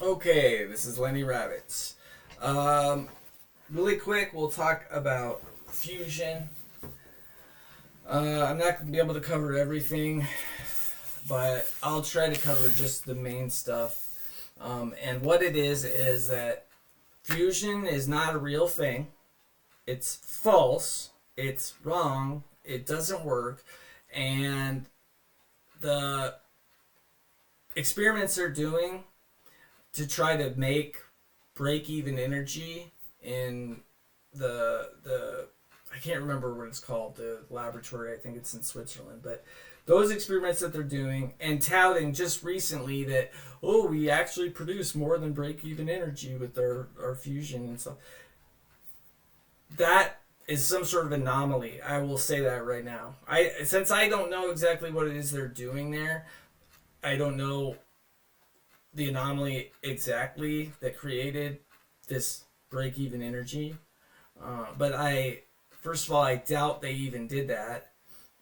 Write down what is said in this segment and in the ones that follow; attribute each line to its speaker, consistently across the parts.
Speaker 1: Okay, this is Lenny Ravitz. Really quick, we'll talk about fusion. I'm not going to be able to cover everything, but I'll try to cover just the main stuff. And what it is that fusion is not a real thing. It's false. It's wrong. It doesn't work. And the experiments they're doing to try to make break even energy in the I can't remember what it's called, the laboratory, I think it's in Switzerland, but those experiments that they're doing and touting just recently that, oh, we actually produce more than break even energy with our fusion and stuff. That is some sort of anomaly. I will say that right now. Since I don't know exactly what it is they're doing there, I don't know the anomaly exactly that created this break-even energy. But first of all, I doubt they even did that.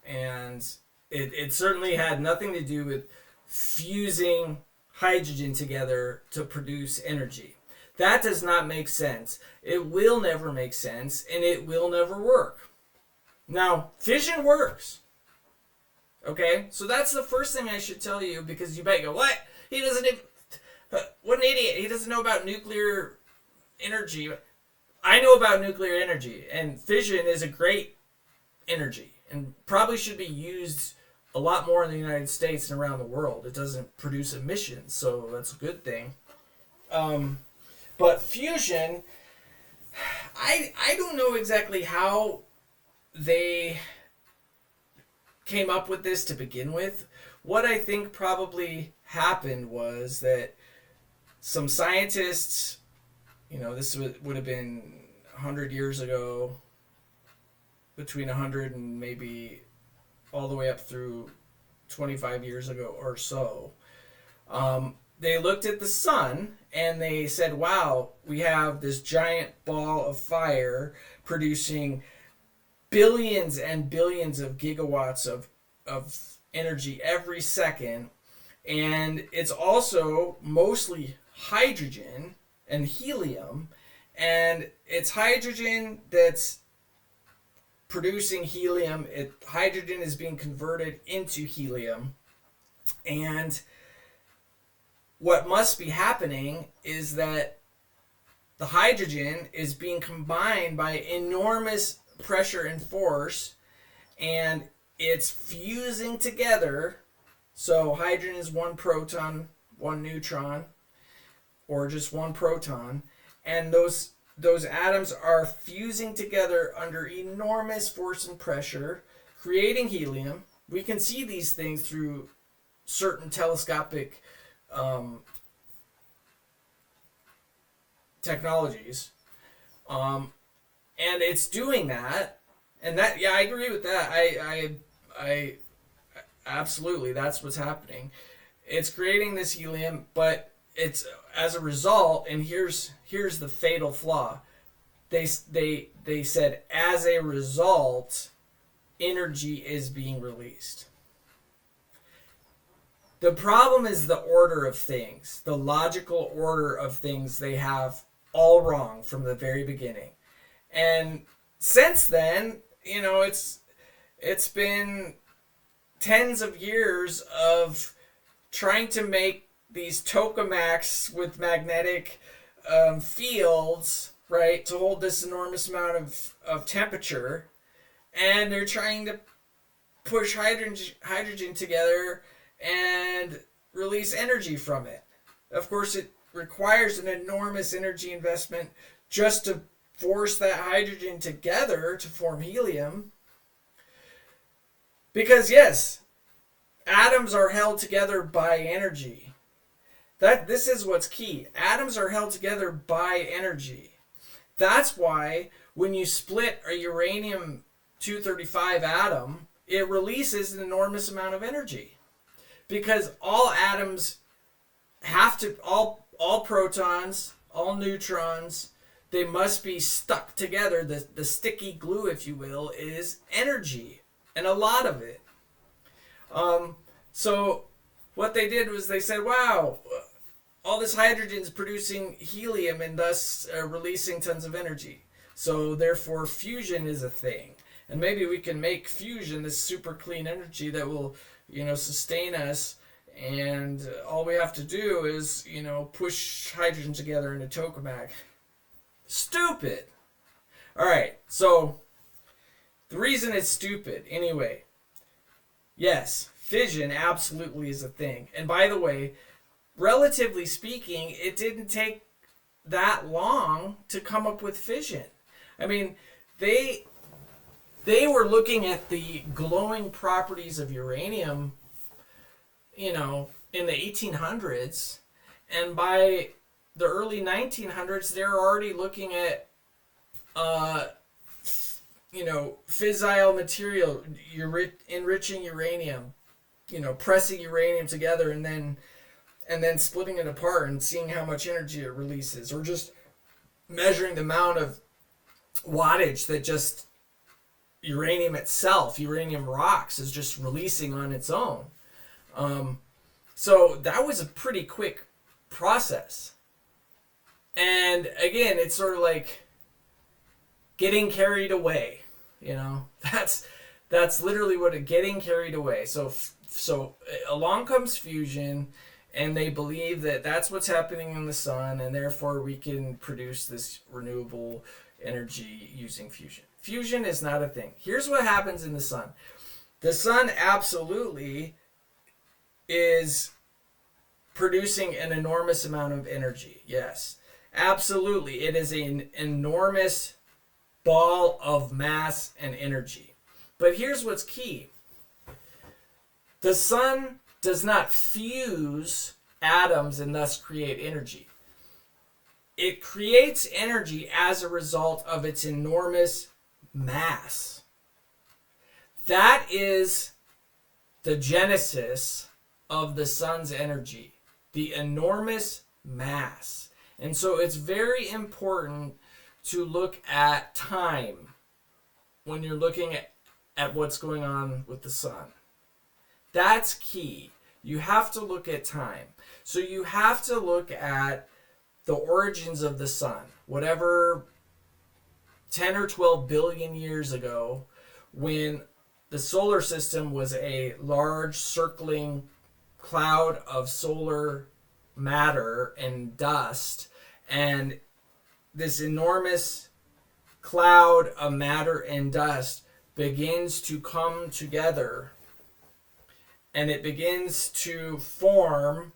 Speaker 1: And it certainly had nothing to do with fusing hydrogen together to produce energy. That does not make sense. It will never make sense, and it will never work. Now, fission works. Okay? So that's the first thing I should tell you, because you might go, what? He doesn't even... What an idiot. He doesn't know about nuclear energy. I know about nuclear energy, and fission is a great energy and probably should be used a lot more in the United States and around the world. It doesn't produce emissions, so that's a good thing. But fusion, I don't know exactly how they came up with this to begin with. What I think probably happened was that some scientists, this would have been 100 years ago, between 100 and maybe all the way up through 25 years ago or so, they looked at the sun and they said, wow, we have this giant ball of fire producing billions and billions of gigawatts of energy every second. And it's also mostly hydrogen and helium. And it's hydrogen that's producing helium. Hydrogen is being converted into helium. And what must be happening is that the hydrogen is being combined by enormous pressure and force, and it's fusing together. So hydrogen is one proton, one neutron, or just one proton, and those atoms are fusing together under enormous force and pressure, creating helium. We can see these things through certain telescopic technologies, and it's doing that, and that, yeah, I agree with that. I absolutely, that's what's happening. It's creating this helium, but it's as a result, and here's the fatal flaw. They said as a result, energy is being released. The problem is the order of things, the logical order of things they have all wrong from the very beginning. And since then, it's been tens of years of trying to make these tokamaks with magnetic fields, right, to hold this enormous amount of temperature. And they're trying to push hydrogen together and release energy from it. Of course, it requires an enormous energy investment just to force that hydrogen together to form helium. Because yes, atoms are held together by energy. This is what's key. Atoms are held together by energy. That's why when you split a uranium-235 atom, it releases an enormous amount of energy. Because all atoms have to, all protons, all neutrons, they must be stuck together. The sticky glue, if you will, is energy, and a lot of it. So what they did was they said, wow, all this hydrogen is producing helium and thus releasing tons of energy. So therefore fusion is a thing. And maybe we can make fusion this super clean energy that will, sustain us. And all we have to do is, push hydrogen together in a tokamak. Stupid. All right. So the reason it's stupid, anyway. Yes, fission absolutely is a thing. And by the way, relatively speaking, it didn't take that long to come up with fission. I mean, they were looking at the glowing properties of uranium, in the 1800s, and by the early 1900s, they're already looking at, fissile material, enriching uranium, pressing uranium together and then splitting it apart and seeing how much energy it releases, or just measuring the amount of wattage that just uranium itself, uranium rocks, is just releasing on its own. So that was a pretty quick process. And again, it's sort of like getting carried away. That's literally what getting carried away. So along comes fusion, and they believe that that's what's happening in the sun, and therefore we can produce this renewable energy using fusion. Fusion is not a thing. Here's what happens in the sun. The sun absolutely is producing an enormous amount of energy. Yes, absolutely. It is an enormous ball of mass and energy. But here's what's key. The sun does not fuse atoms and thus create energy. It creates energy as a result of its enormous mass. That is the genesis of the sun's energy, the enormous mass. And so it's very important to look at time when you're looking at what's going on with the sun. That's key. You have to look at time. So you have to look at the origins of the sun, whatever 10 or 12 billion years ago, when the solar system was a large circling cloud of solar matter and dust, and this enormous cloud of matter and dust begins to come together, and it begins to form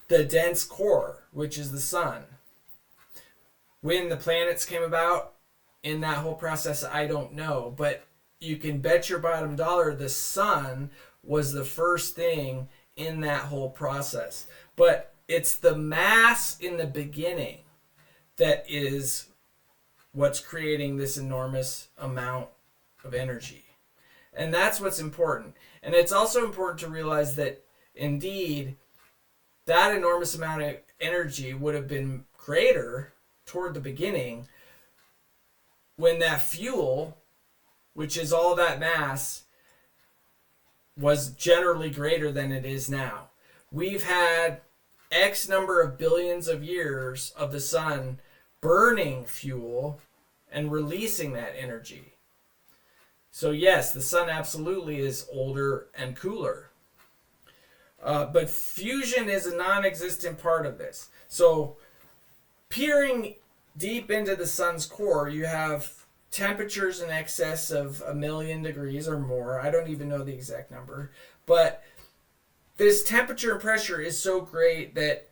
Speaker 1: the dense core, which is the sun. When the planets came about in that whole process, I don't know, but you can bet your bottom dollar the sun was the first thing in that whole process. But it's the mass in the beginning that is what's creating this enormous amount of energy. And that's what's important. And it's also important to realize that indeed that enormous amount of energy would have been greater toward the beginning when that fuel, which is all that mass, was generally greater than it is now. We've had X number of billions of years of the sun burning fuel and releasing that energy. So yes, the sun absolutely is older and cooler. But fusion is a non-existent part of this. So peering deep into the sun's core, you have temperatures in excess of 1,000,000 degrees or more. I don't even know the exact number. But this temperature and pressure is so great that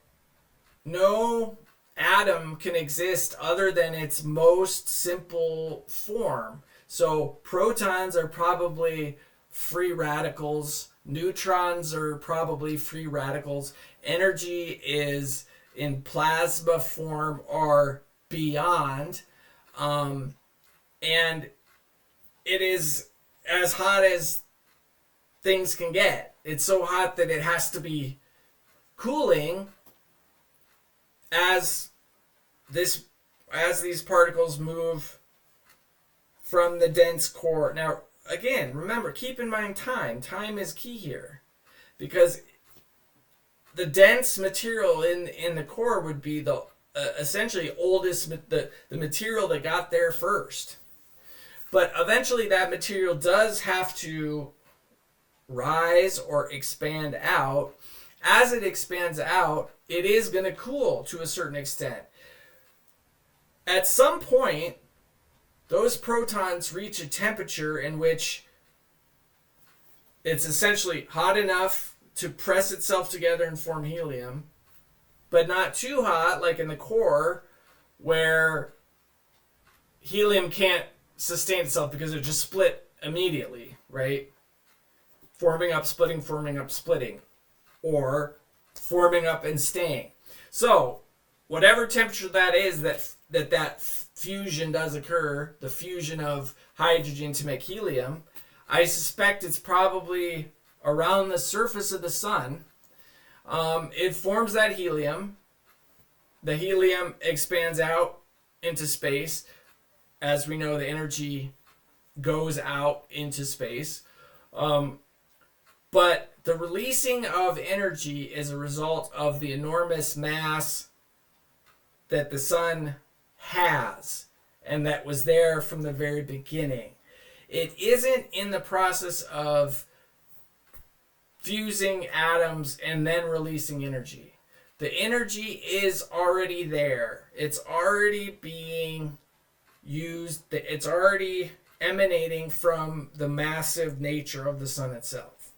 Speaker 1: no atom can exist other than its most simple form. So protons are probably free radicals. Neutrons are probably free radicals. Energy is in plasma form or beyond. And it is as hot as things can get. It's so hot that it has to be cooling as these particles move from the dense core. Now, again, remember, keep in mind time. Time is key here, because the dense material in the core would be the essentially oldest, the material that got there first. But eventually that material does have to rise or expand out. As it expands out, it is going to cool to a certain extent. At some point, those protons reach a temperature in which it's essentially hot enough to press itself together and form helium, but not too hot, like in the core, where helium can't sustain itself because it just split immediately, right? Forming up, splitting, or forming up and staying. So, whatever temperature that is that fusion does occur, the fusion of hydrogen to make helium, I suspect it's probably around the surface of the sun. It forms that helium. The helium expands out into space. As we know, the energy goes out into space. But the releasing of energy is a result of the enormous mass that the sun has and that was there from the very beginning. It isn't in the process of fusing atoms and then releasing energy. The energy is already there. It's already being used. It's already emanating from the massive nature of the sun itself.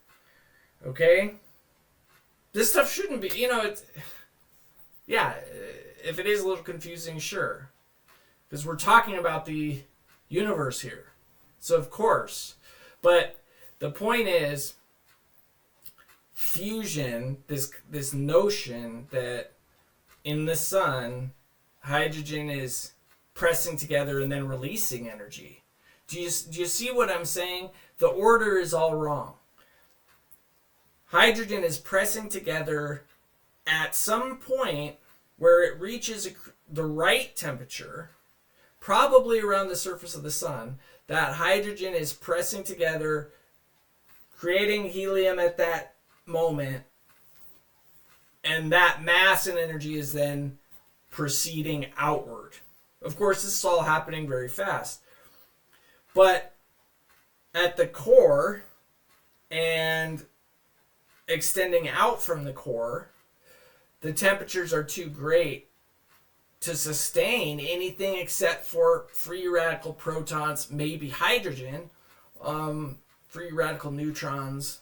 Speaker 1: Okay? This stuff shouldn't be, it's, yeah, if it is a little confusing, sure. Because we're talking about the universe here. So, of course. But the point is, fusion, this notion that in the sun, hydrogen is pressing together and then releasing energy. Do you see what I'm saying? The order is all wrong. Hydrogen is pressing together at some point where it reaches the right temperature, probably around the surface of the sun. That hydrogen is pressing together, creating helium at that moment, and that mass and energy is then proceeding outward. Of course, this is all happening very fast. But at the core and extending out from the core, the temperatures are too great to sustain anything except for free radical protons, maybe hydrogen, free radical neutrons.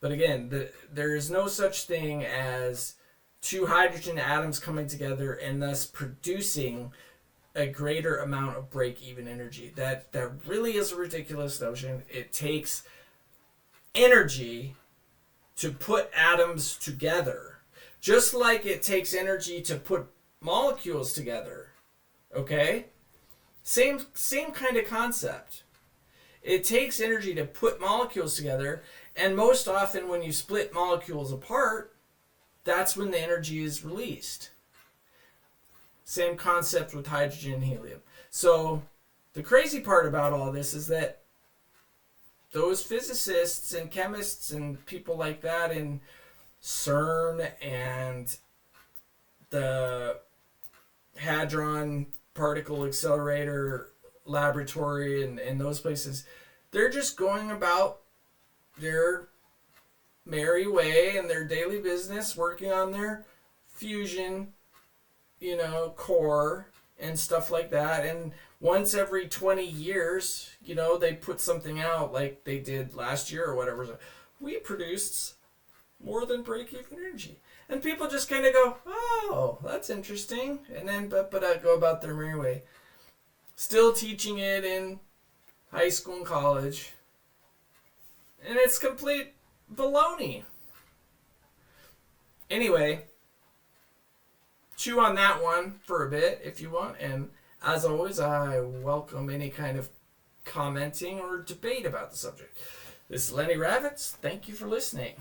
Speaker 1: But again, there is no such thing as two hydrogen atoms coming together and thus producing a greater amount of break-even energy. That really is a ridiculous notion. It takes energy to put atoms together. Just like it takes energy to put molecules together. Okay? Same kind of concept. It takes energy to put molecules together, and most often when you split molecules apart, that's when the energy is released. Same concept with hydrogen and helium. So the crazy part about all this is that those physicists and chemists and people like that in CERN and the Hadron Particle Accelerator Laboratory and those places, they're just going about their merry way and their daily business, working on their fusion, core and stuff like that. And once every 20 years, they put something out like they did last year or whatever. We produced more than break-even energy. And people just kind of go, oh, that's interesting. And then but go about their merry way. Still teaching it in high school and college. And it's complete baloney. Anyway, chew on that one for a bit if you want. And as always, I welcome any kind of commenting or debate about the subject. This is Lenny Ravitz. Thank you for listening.